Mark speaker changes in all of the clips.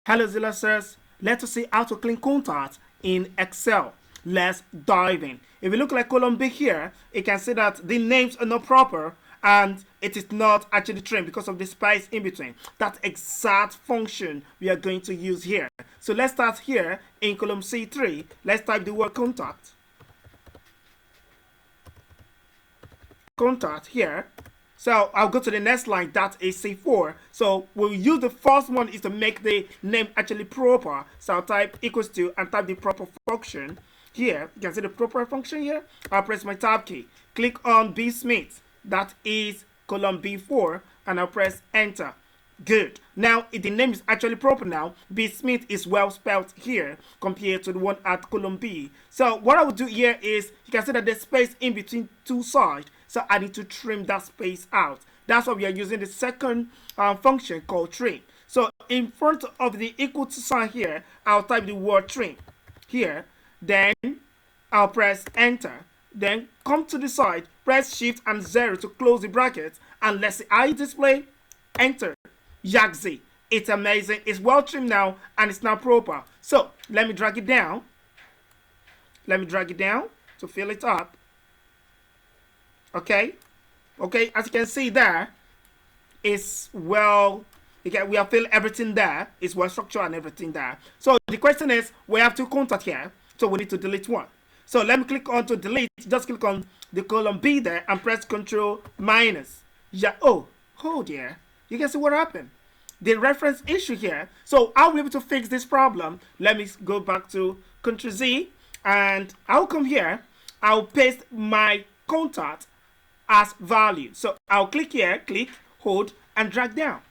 Speaker 1: Hello Xellux, let us see how to clean contact in Excel. Let's dive in. If you look like column B here, you can see that the names are not proper and it is not actually trimmed because of the space in between. That exact function we are going to use here. So let's start here in column C3. Let's type the word contact. Contact here. So I'll go to the next line, that is C4. So we'll use the first one is to make the name actually proper. So I'll type equals to and type the proper function here. You can see the proper function here. I'll press my tab key. Click on B Smith. That is column B4 and I'll press enter. Good. Now the name is actually proper now. B Smith is well spelled here compared to the one at column B. So what I will do here is you can see that there's space in between two sides. So I need to trim that space out. That's why we are using the second function called trim. So in front of the equal to sign here, I'll type the word trim here. Then I'll press enter. Then come to the side, press shift and 0 to close the bracket. And let's see how it display. Enter. Yaxi. It's amazing. It's well trimmed now and it's now proper. So let me drag it down. Let me drag it down to fill it up. Okay, as you can see there, it's well, we have filled everything there. It's well structured and everything there. So the question is, we have two contacts here, so we need to delete one. So let me click on to delete. Just click on the column B there and press Control minus. Yeah. Oh dear. You can see what happened. The reference issue here. So I'll be able to fix this problem. Let me go back to Control Z and I'll come here. I'll paste my contact as value. So I'll click here, click, hold, and drag down.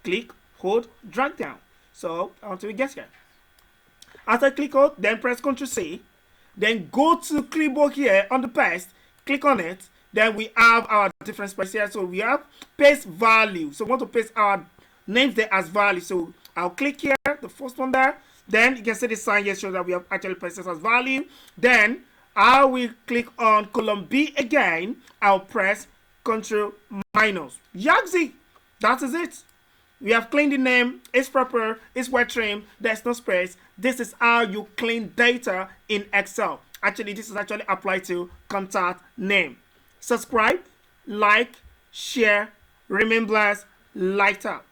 Speaker 1: Click, hold, drag down. So until we get here. After click hold, then press Ctrl C. Then go to clipboard here on the paste, click on it. Then we have our different space here. So we have paste value. So we want to paste our names there as value. So I'll click here, the first one there. Then you can see the sign here shows that we have actually pasted as value. Then I will click on column B again. I'll press Control minus. Yaxi! That is it. We have cleaned the name. It's proper. It's well trimmed. There's no space. This is how you clean data in Excel. Actually, this is actually applied to contact name. Subscribe, like, share, remain blessed, light out.